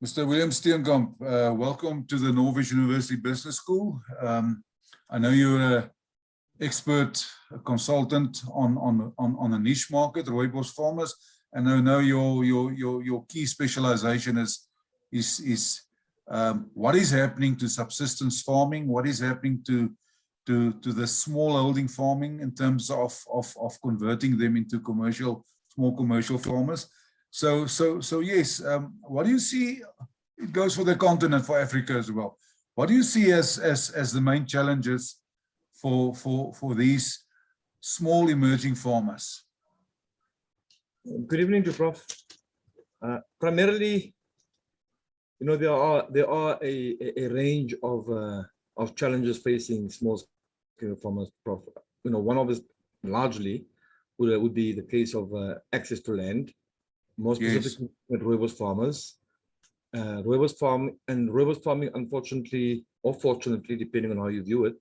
Mr. William Steenkamp, welcome to the Norwich University Business School. I know you're an expert, a consultant on a niche market, rooibos farmers, and I know your key specialization is what is happening to subsistence farming, what is happening to the small holding farming in terms of converting them into small commercial farmers. So yes, what do you see? It goes for the continent, for Africa as well. What do you see as the main challenges for these small emerging farmers? Good evening to Prof. Primarily, you know, there are a range of challenges facing small scale farmers, Prof. You know, one of it largely would be the case of access to land. More specifically, with rooibos farmers. Rooibos farming, unfortunately or fortunately, depending on how you view it,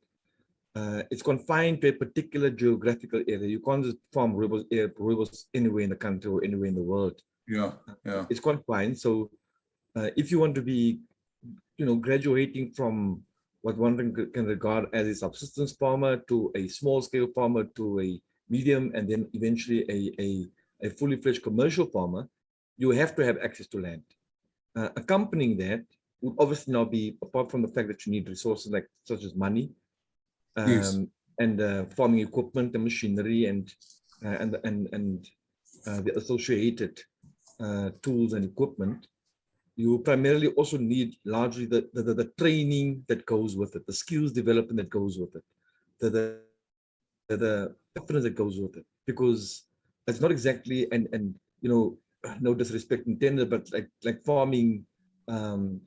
it's confined to a particular geographical area. You can't just farm rooibos anywhere in the country or anywhere in the world. Yeah. It's confined. So, if you want to be, you know, graduating from what one can regard as a subsistence farmer to a small-scale farmer to a medium, and then eventually a fully fledged commercial farmer, you have to have access to land. Accompanying that would obviously now be, apart from the fact that you need resources such as money, and farming equipment and machinery and the associated tools and equipment, you primarily also need largely the training that goes with it, the skills development that goes with it, the confidence that goes with it, because it's not exactly, and you know, no disrespect intended, but like farming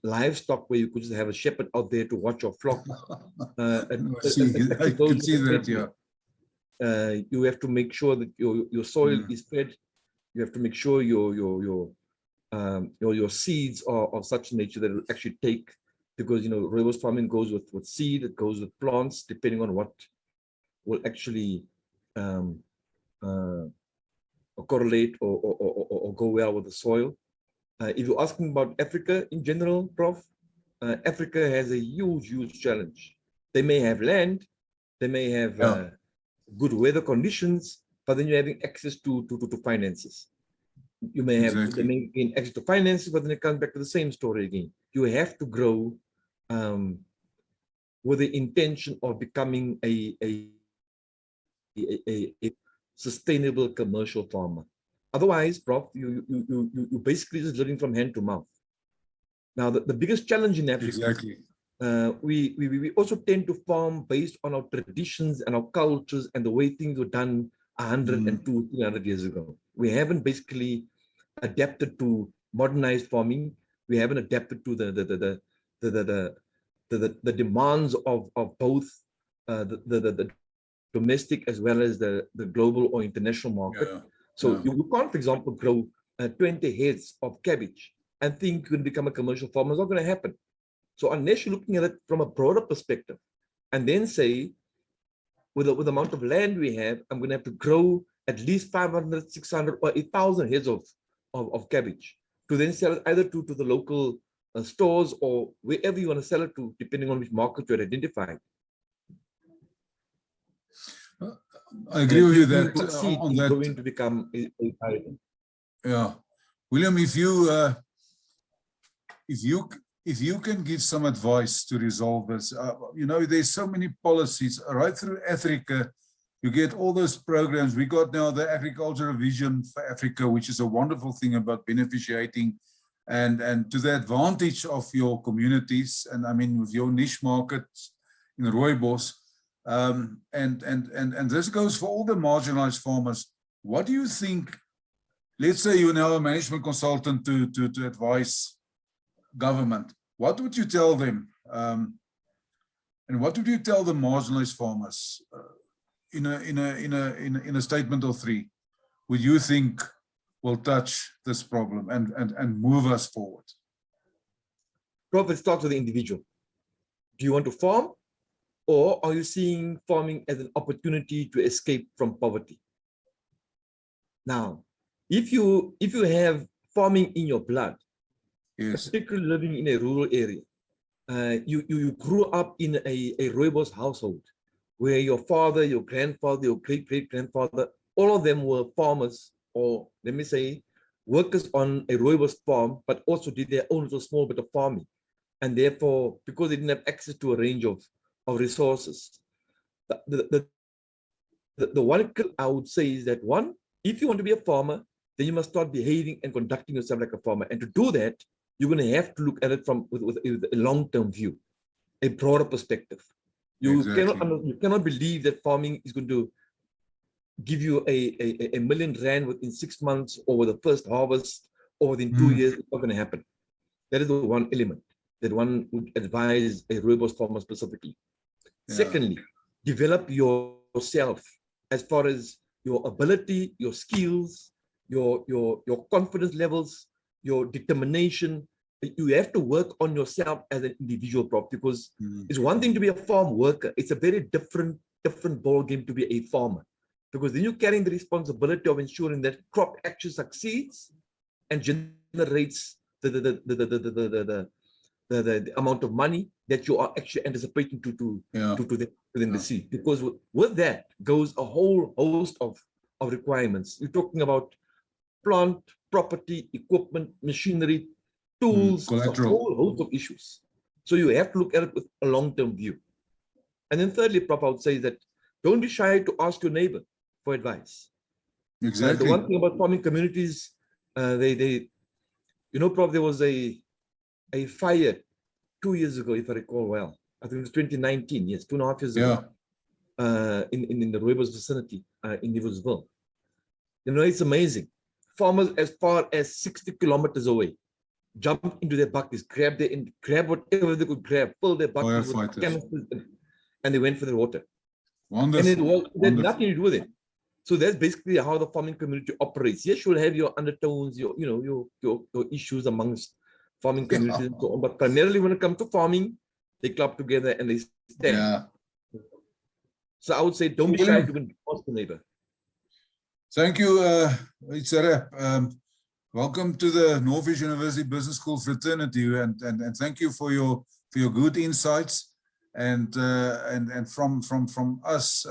livestock where you could just have a shepherd out there to watch your flock. I can see that, yeah. You have to make sure that your soil is fed. You have to make sure your seeds are of such nature that it will actually take, because you know rooibos farming goes with seed, it goes with plants, depending on what will actually correlate or go well with the soil. If you're asking about Africa in general, Prof, Africa has a huge challenge. They may have land, they may have good weather conditions, but then you're having access to finances. You may have they may gain access to finances, but then it comes back to the same story again. You have to grow with the intention of becoming a sustainable commercial farmer. Otherwise, Prof, you basically just living from hand to mouth. Now, the biggest challenge in Africa, we also tend to farm based on our traditions and our cultures and the way things were done 100 and 200-300 years ago. We haven't basically adapted to modernized farming. We haven't adapted to the demands of both the domestic as well as the global or international market. So you can't, for example, grow 20 heads of cabbage and think you're going to become a commercial farmer. It's not going to happen. So unless you're looking at it from a broader perspective and then say, with the amount of land we have, I'm going to have to grow at least 500, 600 or 1,000 heads of cabbage to then sell it either to the local stores or wherever you want to sell it to, depending on which market you're identifying. I agree with you that on that going to become a yeah, William, if you can give some advice to resolve this, you know, there's so many policies right through Africa. You get all those programs. We got now the agricultural vision for Africa, which is a wonderful thing about beneficiating and to the advantage of your communities. And I mean, with your niche markets in rooibos. And this goes for all the marginalized farmers. What do you think? Let's say you're now a management consultant to advise government. What would you tell them? And what would you tell the marginalized farmers in a statement or three? Would you think will touch this problem and move us forward? Prof, start with the individual. Do you want to farm? Or are you seeing farming as an opportunity to escape from poverty? Now, if you have farming in your blood, Yes. particularly living in a rural area. You grew up in a rooibos household where your father, your grandfather, your great-great-grandfather, all of them were farmers, or let me say, workers on a rooibos farm, but also did their own little small bit of farming. And therefore, because they didn't have access to a range of resources, the one I would say is that, one, if you want to be a farmer, then you must start behaving and conducting yourself like a farmer. And to do that, you're going to have to look at it with a long-term view, a broader perspective. You cannot believe that farming is going to give you a R1 million within 6 months, or with the first harvest, or within 2 years. It's not going to happen. That is the one element that one would advise a rooibos farmer specifically. Yeah. Secondly, develop yourself as far as your ability, your skills, your confidence levels, your determination. You have to work on yourself as an individual, Prof, because it's one thing to be a farm worker. It's a very different ball game to be a farmer, because then you're carrying the responsibility of ensuring that crop actually succeeds and generates the amount of money that you are actually anticipating to within the sea. Because with that goes a whole host of requirements. You're talking about plant, property, equipment, machinery, tools, a whole host of issues. So you have to look at it with a long-term view. And then thirdly, Prof, I would say that don't be shy to ask your neighbor for advice. Exactly. The one thing about farming communities, Prof, there was a fire 2 years ago, if I recall well. I think it was 2019, yes, 2.5 years ago, in the rooibos vicinity in Nevillersville. It's amazing. Farmers as far as 60 kilometers away jumped into their buckets, grabbed whatever they could grab, filled their buckets with canisters, and they went for the water. Wonderful. And it had nothing to do with it. So that's basically how the farming community operates. Yes, you'll have your undertones, your issues amongst farming communities and so on, but primarily when it comes to farming, they club together and they stand. Yeah. So I would say, don't be shy to ask the neighbor. Thank you, Itzere. Welcome to the Norwich University Business School fraternity, and thank you for your good insights, and from us,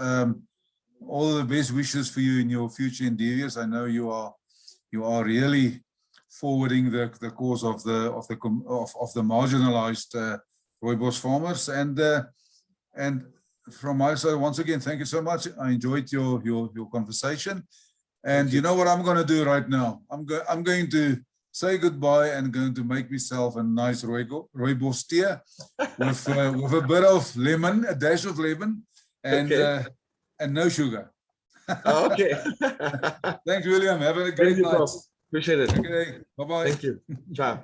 all the best wishes for you in your future endeavors. I know you are really forwarding the cause of the marginalized rooibos farmers, and from my side, once again, thank you so much. I enjoyed your conversation. And you know what I'm going to do right now? I'm going to say goodbye and going to make myself a nice rooibos tea with a bit of lemon, a dash of lemon, and no sugar. Okay. Thanks, William. Have a great night. Appreciate it. Okay. Bye-bye. Thank you. Ciao.